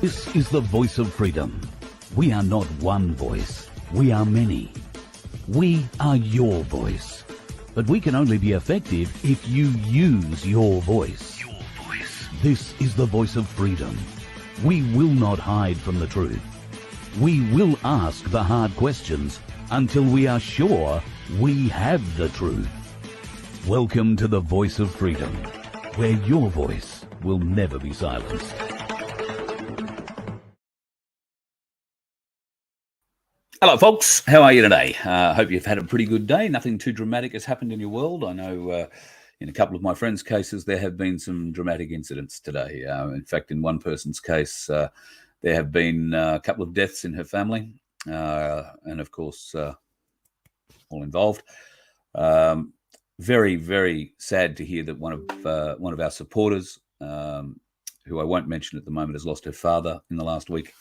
This is the voice of freedom. We are not one voice. We are many. We are your voice. But we can only be effective if you use your voice. Your voice. This is the voice of freedom. We will not hide from the truth. We will ask the hard questions until we are sure we have the truth. Welcome to the voice of freedom, where your voice will never be silenced. Hello, folks. How are you today? Hope you've had a pretty good day. Nothing too dramatic has happened in your world. I know in a couple of my friends' cases, there have been some dramatic incidents today. In fact, in one person's case, there have been a couple of deaths in her family, and of course, all involved. Very, very sad to hear that one of our supporters, who I won't mention at the moment, has lost her father in the last week.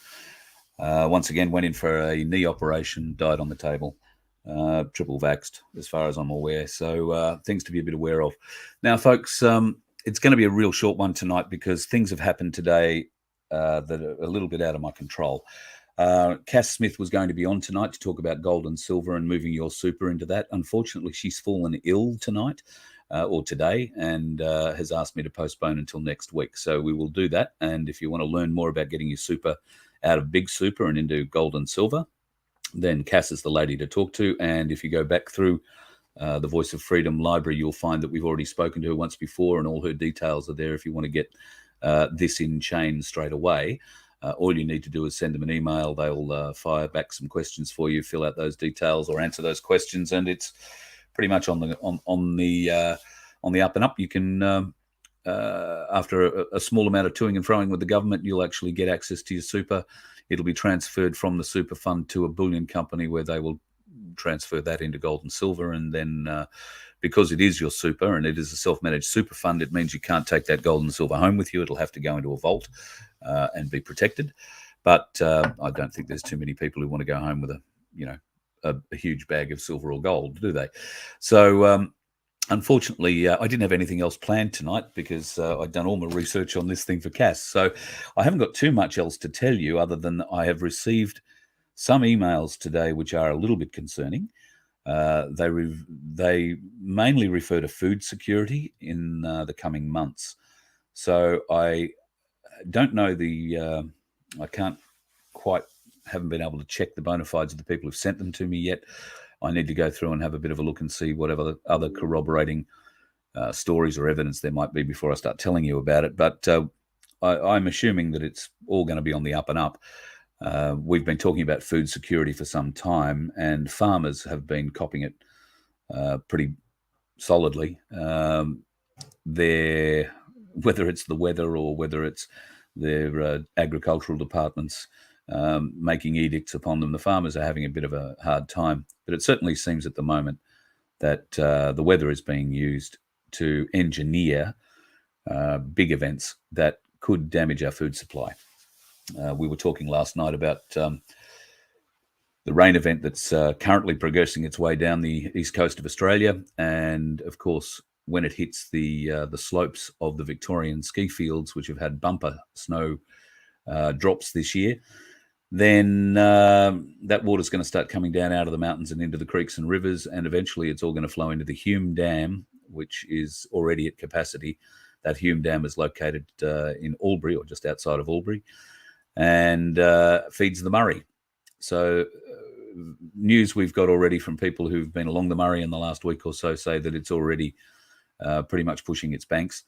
Once again, went in for a knee operation, died on the table, triple vaxxed, as far as I'm aware. So things to be a bit aware of. Now, folks, it's going to be a real short one tonight because things have happened today that are a little bit out of my control. Cass Smith was going to be on tonight to talk about gold and silver and moving your super into that. Unfortunately, she's fallen ill tonight or today and has asked me to postpone until next week. So we will do that. And if you want to learn more about getting your super out of big super and into gold and silver, then Cass is the lady to talk to. And if you go back through the Voice of Freedom library, you'll find that we've already spoken to her once before and all her details are there if you want to get this in chain straight away. All you need to do is send them an email. They'll fire back some questions for you, fill out those details or answer those questions. And it's pretty much on the up and up. You can after a small amount of toing and froing with the government, you'll actually get access to your super. It'll be transferred from the super fund to a bullion company where they will transfer that into gold and silver. And then because it is your super and it is a self-managed super fund, it means you can't take that gold and silver home with you. It'll have to go into a vault and be protected. But I don't think there's too many people who want to go home with a huge bag of silver or gold, do they? So unfortunately, I didn't have anything else planned tonight because I'd done all my research on this thing for Cass. So I haven't got too much else to tell you other than I have received some emails today which are a little bit concerning. They mainly refer to food security in the coming months. So I don't know I haven't been able to check the bona fides of the people who've sent them to me yet. I need to go through and have a bit of a look and see whatever other corroborating stories or evidence there might be before I start telling you about it. But I'm assuming that it's all going to be on the up and up. We've been talking about food security for some time, and farmers have been copping it pretty solidly. Whether it's the weather or whether it's their agricultural departments making edicts upon them, the farmers are having a bit of a hard time. But it certainly seems at the moment that the weather is being used to engineer big events that could damage our food supply. We were talking last night about the rain event that's currently progressing its way down the east coast of Australia. And of course, when it hits the slopes of the Victorian ski fields, which have had bumper snow drops this year, then that water's going to start coming down out of the mountains and into the creeks and rivers, and eventually it's all going to flow into the Hume Dam, which is already at capacity. That Hume Dam is located in Albury, or just outside of Albury, and feeds the Murray. So news we've got already from people who've been along the Murray in the last week or so say that it's already pretty much pushing its banks.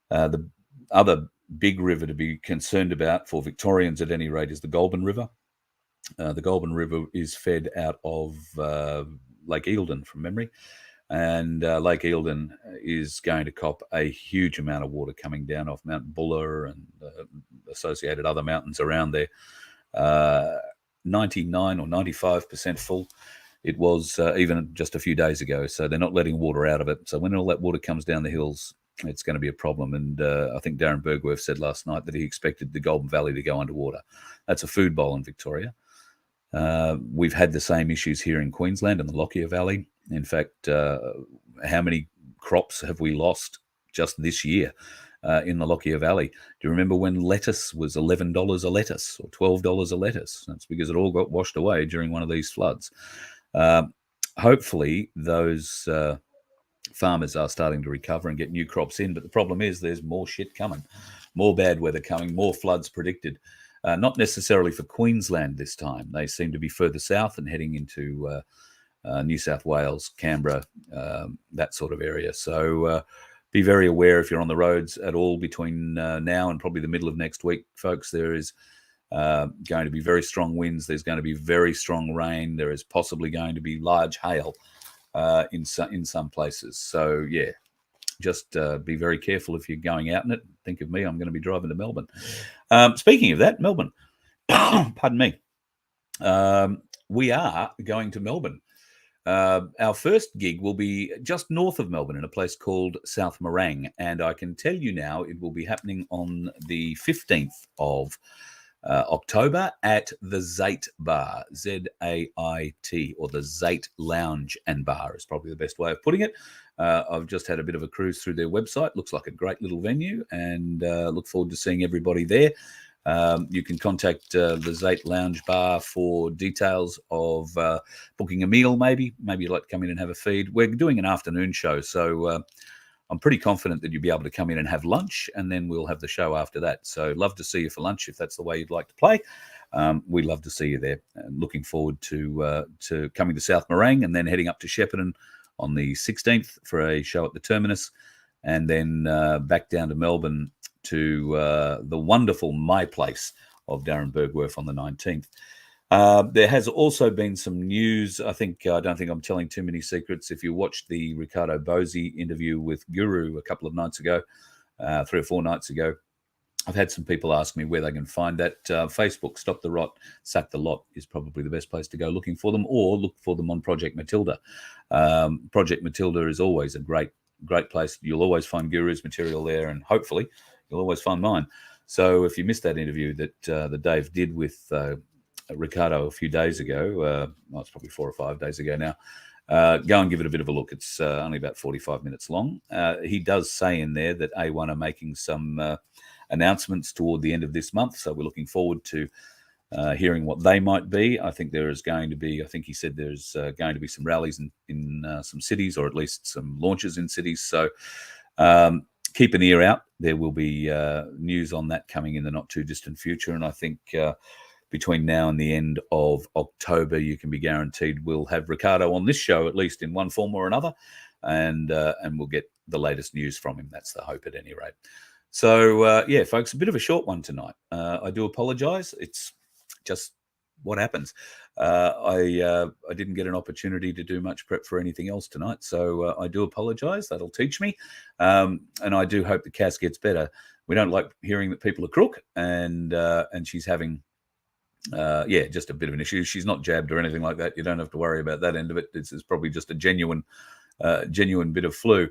The other big river to be concerned about, for Victorians at any rate, is the Goulburn River. The Goulburn River is fed out of Lake Eildon from memory, and Lake Eildon is going to cop a huge amount of water coming down off Mount Buller and associated other mountains around there. 99 or 95% full. It was even just a few days ago, so they're not letting water out of it. So when all that water comes down the hills, it's going to be a problem. And I think Darren Bergwerf said last night that he expected the Goulburn Valley to go underwater. That's a food bowl in Victoria. We've had the same issues here in Queensland in the Lockyer Valley. In fact, how many crops have we lost just this year in the Lockyer Valley. Do you remember when lettuce was $11 a lettuce or $12 a lettuce? That's because it all got washed away during one of these floods. Hopefully, those farmers are starting to recover and get new crops in. But the problem is there's more shit coming, more bad weather coming, more floods predicted. Not necessarily for Queensland this time. They seem to be further south and heading into New South Wales, Canberra, that sort of area. So be very aware if you're on the roads at all between now and probably the middle of next week, folks. There is going to be very strong winds. There's going to be very strong rain. There is possibly going to be large hail in some places. So, yeah, just be very careful if you're going out in it. Think of me. I'm going to be driving to Melbourne. Speaking of that, Melbourne, pardon me. We are going to Melbourne. Our first gig will be just north of Melbourne in a place called South Morang. And I can tell you now it will be happening on the 15th of October at the Zait Bar, Z-A-I-T, or the Zait Lounge and Bar is probably the best way of putting it. I've just had a bit of a cruise through their website. Looks like a great little venue, and look forward to seeing everybody there. You can contact the Zait Lounge Bar for details of booking a meal, maybe you'd like to come in and have a feed. We're doing an afternoon show, so I'm pretty confident that you'll be able to come in and have lunch, and then we'll have the show after that. So love to see you for lunch if that's the way you'd like to play. We'd love to see you there. Looking forward to coming to South Morang and then heading up to Shepparton on the 16th for a show at the Terminus, and then back down to Melbourne to the wonderful My Place of Darren Bergwerf on the 19th. There has also been some news. I don't think I'm telling too many secrets. If you watched the Ricardo Bosi interview with Guru a couple of nights ago, 3 or 4 nights ago, I've had some people ask me where they can find that. Facebook, Stop the Rot, Sack the Lot is probably the best place to go looking for them, or look for them on Project Matilda. Project Matilda is always a great place. You'll always find Guru's material there, and hopefully you'll always find mine. So if you missed that interview that Dave did with Ricardo a few days ago, it's probably 4 or 5 days ago now, go and give it a bit of a look. It's only about 45 minutes long. He does say in there that A1 are making some announcements toward the end of this month, so we're looking forward to hearing what they might be. I think he said there's going to be some rallies in some cities, or at least some launches in cities. So keep an ear out. There will be news on that coming in the not too distant future, and I think between now and the end of October, you can be guaranteed we'll have Ricardo on this show, at least in one form or another, and we'll get the latest news from him. That's the hope at any rate. So, yeah, folks, a bit of a short one tonight. I do apologise. It's just what happens. I didn't get an opportunity to do much prep for anything else tonight, so I do apologise. That'll teach me, and I do hope the Cass gets better. We don't like hearing that people are crook, and she's having just a bit of an issue. She's not jabbed or anything like that. You don't have to worry about that end of it. It's probably just a genuine bit of flu.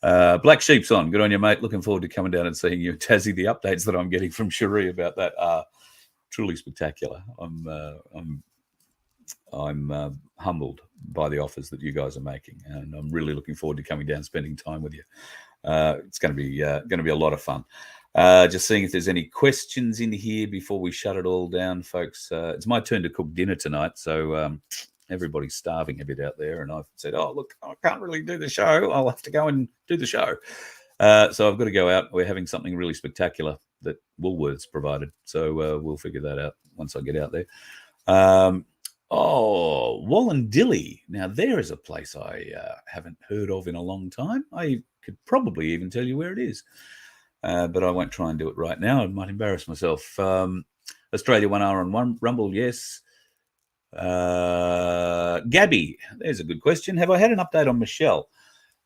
Black Sheep's on. Good on you, mate. Looking forward to coming down and seeing you. Tassie, the updates that I'm getting from Cherie about that are truly spectacular. I'm humbled by the offers that you guys are making, and I'm really looking forward to coming down and spending time with you. It's going to be a lot of fun. Just seeing if there's any questions in here before we shut it all down, folks. It's my turn to cook dinner tonight, so everybody's starving a bit out there, and I've said, oh, look, I can't really do the show. I'll have to go and do the show. So I've got to go out. We're having something really spectacular that Woolworths provided, so we'll figure that out once I get out there. Wallandilly. Now, there is a place I haven't heard of in a long time. I could probably even tell you where it is. But I won't try and do it right now. I might embarrass myself. Australia 1 hour on Rumble, yes. Gabby, there's a good question. Have I had an update on Michelle?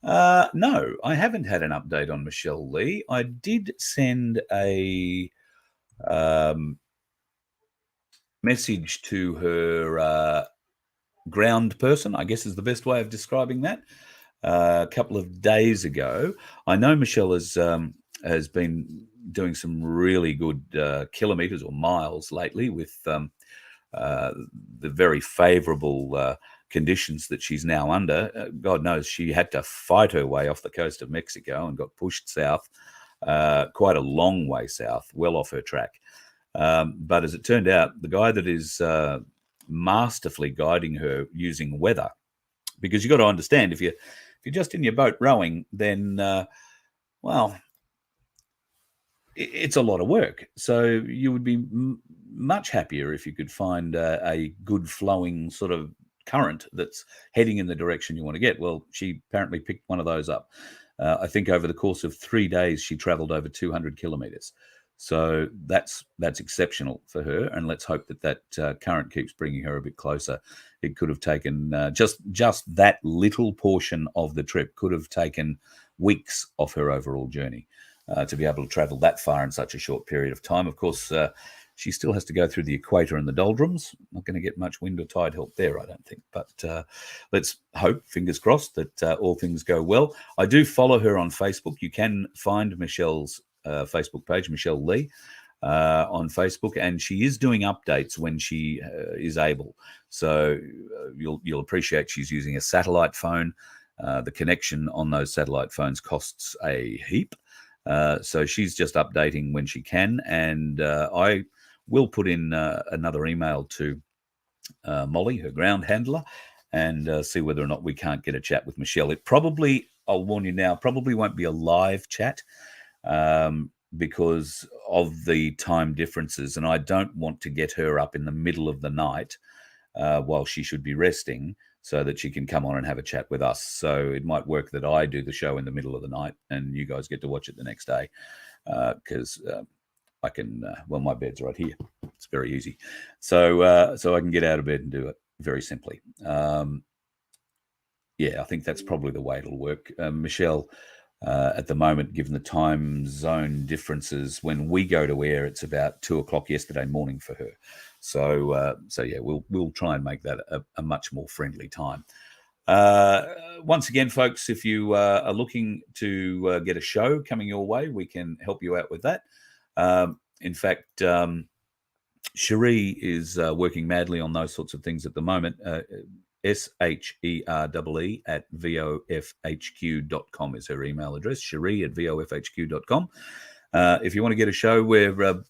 No, I haven't had an update on Michelle Lee. I did send a message to her ground person, I guess is the best way of describing that, a couple of days ago. I know Michelle has been doing some really good kilometres or miles lately with the very favourable conditions that she's now under. God knows she had to fight her way off the coast of Mexico and got pushed south quite a long way south, well off her track. But as it turned out, the guy that is masterfully guiding her using weather, because you've got to understand, if you're just in your boat rowing, then well, it's a lot of work. So you would be much happier if you could find a good flowing sort of current that's heading in the direction you want to get. Well, she apparently picked one of those up. I think over the course of 3 days, she traveled over 200 kilometers. So that's exceptional for her, and let's hope that current keeps bringing her a bit closer. It could have taken just that little portion of the trip could have taken weeks off her overall journey to be able to travel that far in such a short period of time. Of course, she still has to go through the equator and the doldrums. Not going to get much wind or tide help there, I don't think. But let's hope, fingers crossed, that all things go well. I do follow her on Facebook. You can find Michelle's Facebook page, Michelle Lee, on Facebook, and she is doing updates when she is able. So you'll appreciate she's using a satellite phone. The connection on those satellite phones costs a heap. So she's just updating when she can, and I will put in another email to Molly, her ground handler, and see whether or not we can't get a chat with Michelle. It probably, I'll warn you now, probably won't be a live chat because of the time differences, and I don't want to get her up in the middle of the night while she should be resting, so that she can come on and have a chat with us. So it might work that I do the show in the middle of the night and you guys get to watch it the next day, because I can, well, my bed's right here. It's very easy. So I can get out of bed and do it very simply. Yeah, I think that's probably the way it'll work. Michelle, at the moment, given the time zone differences, when we go to air, it's about 2:00 yesterday morning for her. So yeah, we'll try and make that a much more friendly time. Once again, folks, if you are looking to get a show coming your way, we can help you out with that. In fact, Cherie is working madly on those sorts of things at the moment. SHEREE at VoFHQ.com is her email address, Cherie at VoFHQ.com. If you want to get a show, we're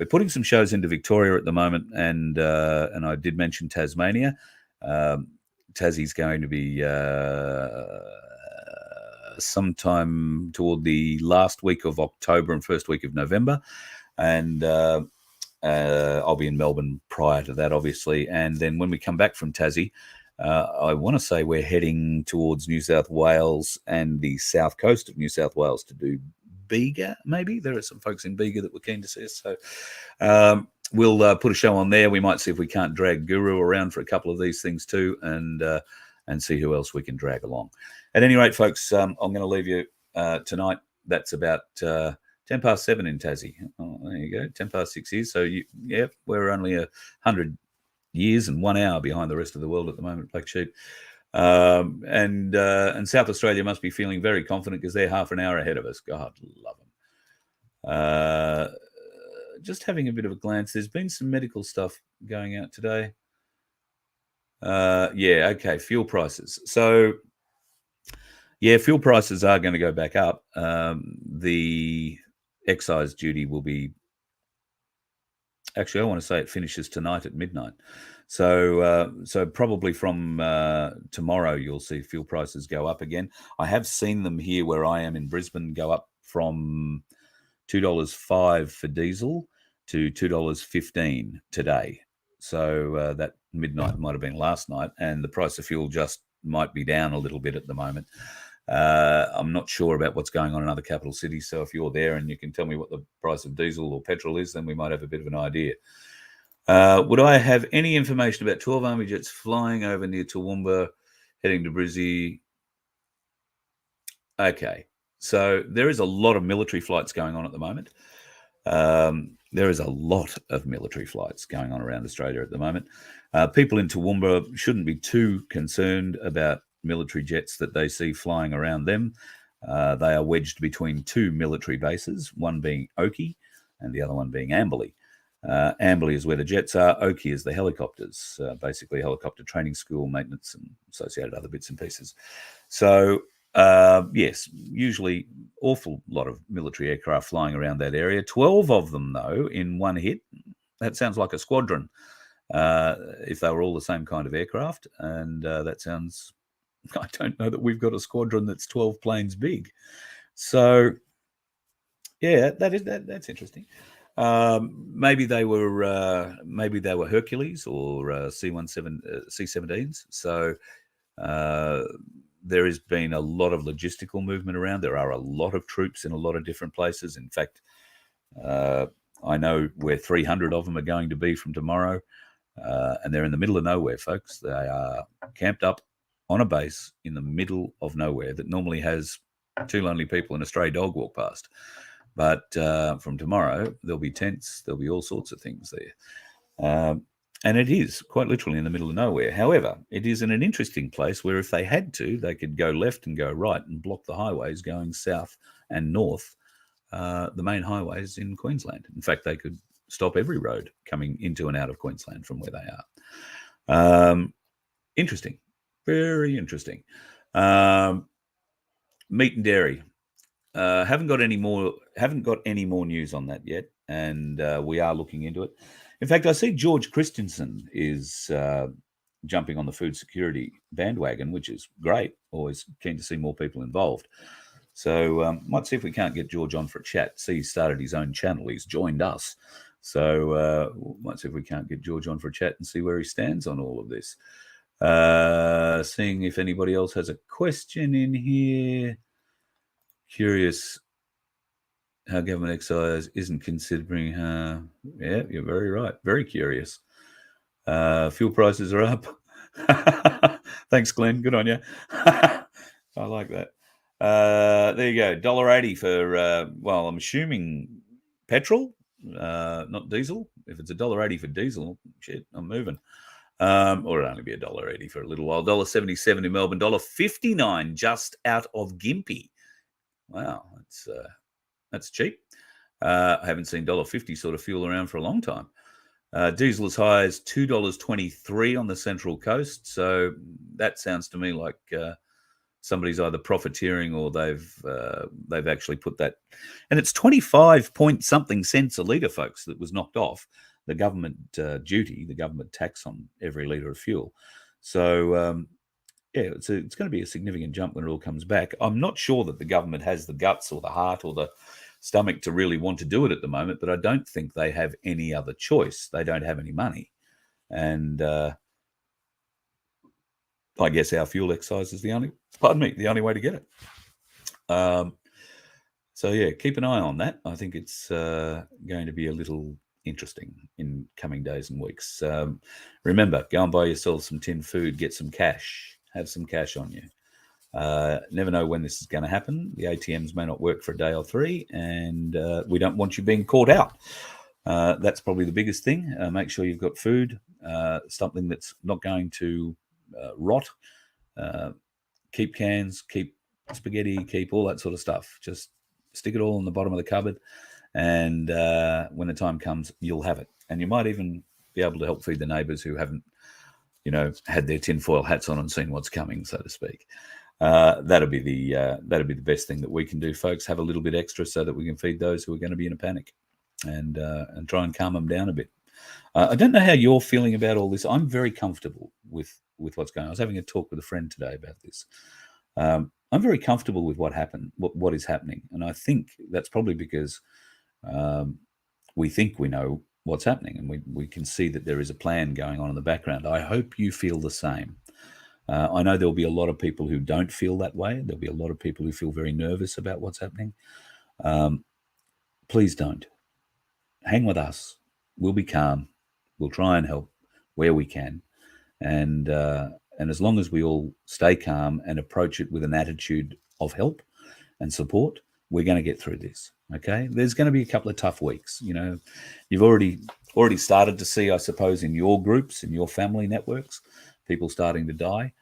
putting some shows into Victoria at the moment, and I did mention Tasmania. Tassie's going to be sometime toward the last week of October and first week of November, and I'll be in Melbourne prior to that, obviously. And then when we come back from Tassie, I want to say we're heading towards New South Wales and the south coast of New South Wales to do Bega, maybe. There are some folks in Bega that were keen to see us. So we'll put a show on there. We might see if we can't drag Guru around for a couple of these things too, and see who else we can drag along. At any rate, folks, I'm going to leave you tonight. That's about 7:10 in Tassie. Oh, there you go, 6:10 here. So we're only 100 years and 1 hour behind the rest of the world at the moment, Black Sheep. And South Australia must be feeling very confident because they're half an hour ahead of us. God love them. Just having a bit of a glance. There's been some medical stuff going out today. Yeah, okay, fuel prices. So, yeah, fuel prices are going to go back up. The excise duty will be... Actually, I want to say it finishes tonight at midnight. So probably from tomorrow, you'll see fuel prices go up again. I have seen them here where I am in Brisbane go up from $2.05 for diesel to $2.15 today. So that midnight might have been last night, and the price of fuel just might be down a little bit at the moment. I'm not sure about what's going on in other capital cities, so if you're there and you can tell me what the price of diesel or petrol is, then we might have a bit of an idea. Would I have any information about 12 Army jets flying over near Toowoomba, heading to Brizzy? Okay, so there is a lot of military flights going on at the moment. There is a lot of military flights going on around Australia at the moment. People in Toowoomba shouldn't be too concerned about military jets that they see flying around them. They are wedged between two military bases, one being Oakey and the other one being Amberley. Amberley is where the jets are. Oakey is the helicopters, basically helicopter training school, maintenance and associated other bits and pieces. So Yes, usually awful lot of military aircraft flying around that area. 12 of them, though, in one hit. That sounds like a squadron if they were all the same kind of aircraft. And that sounds, I don't know that we've got a squadron that's 12 planes big. So, yeah, that's interesting. Maybe they were Hercules or C-17s. So there has been a lot of logistical movement around. There are a lot of troops in a lot of different places. In fact, I know where 300 of them are going to be from tomorrow, and they're in the middle of nowhere, folks. They are camped up on a base in the middle of nowhere that normally has two lonely people and a stray dog walk past. But from tomorrow, there'll be tents, there'll be all sorts of things there. And it is quite literally in the middle of nowhere. However, it is in an interesting place where if they had to, they could go left and go right and block the highways going south and north, the main highways in Queensland. In fact, they could stop every road coming into and out of Queensland from where they are. Interesting. Very interesting. Meat and dairy. Haven't got any more news on that yet, and we are looking into it. In fact, I see George Christensen is jumping on the food security bandwagon, which is great. Always keen to see more people involved. So might see if we can't get George on for a chat. See, he started his own channel. He's joined us. So might see if we can't get George on for a chat and see where he stands on all of this. Seeing if anybody else has a question in here. Curious how government excise isn't considering yeah, you're very right. Very curious. Fuel prices are up. Thanks, Glenn. Good on you. I like that. There you go. $1.80 for, well, I'm assuming petrol, not diesel. If it's $1.80 for diesel, shit, I'm moving. Or it'll only be $1.80 for a little while. $1.77 in Melbourne. $1.59 just out of Gympie. Wow, that's cheap. I haven't seen $1.50 sort of fuel around for a long time. Diesel as high as $2.23 on the Central Coast. So that sounds to me like somebody's either profiteering or they've actually put that. And it's 25 point something cents a litre, folks, that was knocked off the government duty, the government tax on every litre of fuel. So yeah, it's going to be a significant jump when it all comes back. I'm not sure that the government has the guts or the heart or the stomach to really want to do it at the moment, but I don't think they have any other choice. They don't have any money. And I guess our fuel excise is the only way to get it. So, yeah, keep an eye on that. I think it's going to be a little interesting in coming days and weeks. Remember, go and buy yourself some tin food, get some cash. Have some cash on you. Never know when this is going to happen. The ATMs may not work for a day or three, and we don't want you being caught out. That's probably the biggest thing. Make sure you've got food, something that's not going to rot. Keep cans, keep spaghetti, keep all that sort of stuff. Just stick it all in the bottom of the cupboard, and when the time comes, you'll have it. And you might even be able to help feed the neighbours who haven't, had their tinfoil hats on and seen what's coming, so to speak. That'll be the best thing that we can do, folks. Have a little bit extra so that we can feed those who are going to be in a panic, and try and calm them down a bit. I don't know how you're feeling about all this. I'm very comfortable with what's going on. I was having a talk with a friend today about this. I'm very comfortable with what is happening, and I think that's probably because we think we know what's happening, and we can see that there is a plan going on in the background. I hope you feel the same. I know there'll be a lot of people who don't feel that way. There'll be a lot of people who feel very nervous about what's happening. Please don't. Hang with us. We'll be calm. We'll try and help where we can. And as long as we all stay calm and approach it with an attitude of help and support, we're going to get through this. Okay, there's going to be a couple of tough weeks. You've already started to see, I suppose, in your groups, in your family networks, people starting to die.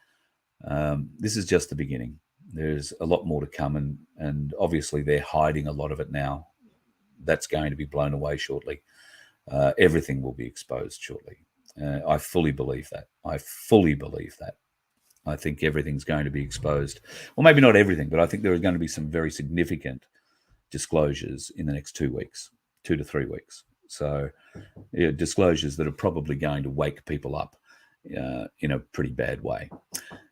This is just the beginning. There's a lot more to come, and obviously they're hiding a lot of it now. That's going to be blown away shortly. Everything will be exposed shortly. I fully believe that. I think everything's going to be exposed. Well, maybe not everything, but I think there are going to be some very significant disclosures in the next 2 weeks, 2 to 3 weeks. So disclosures that are probably going to wake people up in a pretty bad way.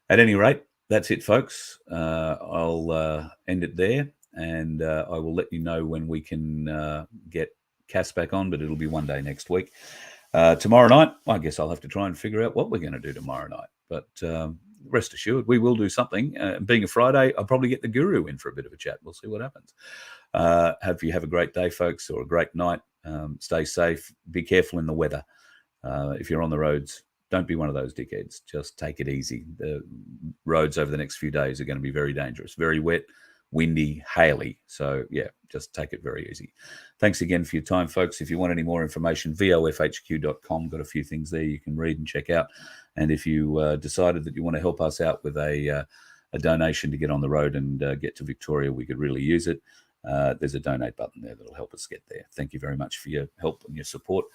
At any rate, that's it, folks. I'll end it there, and I will let you know when we can get Cass back on, but it'll be one day next week. Tomorrow night, I guess I'll have to try and figure out what we're going to do tomorrow night. But rest assured, we will do something. Being a Friday, I'll probably get the guru in for a bit of a chat. We'll see what happens. Hope you have a great day, folks, or a great night. Stay safe. Be careful in the weather. If you're on the roads, don't be one of those dickheads. Just take it easy. The roads over the next few days are going to be very dangerous, very wet, windy, haily. So, yeah, just take it very easy. Thanks again for your time, folks. If you want any more information, vofhq.com. Got a few things there you can read and check out. And if you decided that you want to help us out with a donation to get on the road and get to Victoria, we could really use it. There's a donate button there that'll help us get there. Thank you very much for your help and your support.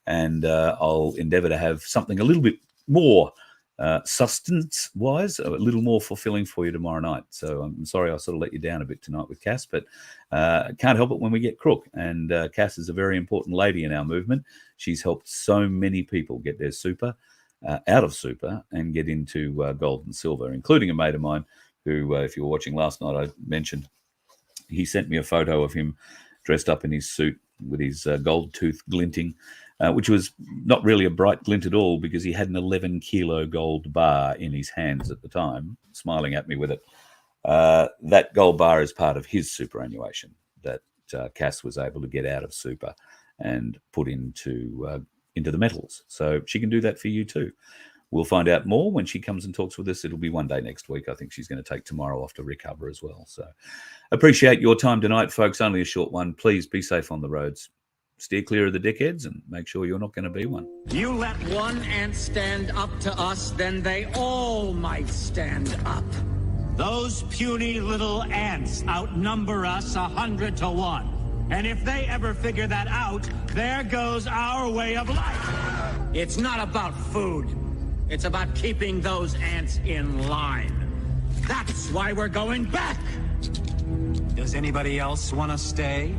And I'll endeavour to have something a little bit more sustenance-wise, a little more fulfilling for you tomorrow night. So I'm sorry I sort of let you down a bit tonight with Cass, but can't help it when we get crook. And Cass is a very important lady in our movement. She's helped so many people get their super, out of super, and get into gold and silver, including a mate of mine who, if you were watching last night, I mentioned. He sent me a photo of him dressed up in his suit with his gold tooth glinting, which was not really a bright glint at all because he had an 11-kilo gold bar in his hands at the time, smiling at me with it. That gold bar is part of his superannuation that Cass was able to get out of super and put into the metals. So she can do that for you too. We'll find out more when she comes and talks with us. It'll be one day next week. I think she's going to take tomorrow off to recover as well. So appreciate your time tonight, folks. Only a short one. Please be safe on the roads. Steer clear of the dickheads and make sure you're not going to be one. You let one ant stand up to us, then they all might stand up. Those puny little ants outnumber us 100 to 1. And if they ever figure that out, there goes our way of life. It's not about food. It's about keeping those ants in line. That's why we're going back. Does anybody else want to stay?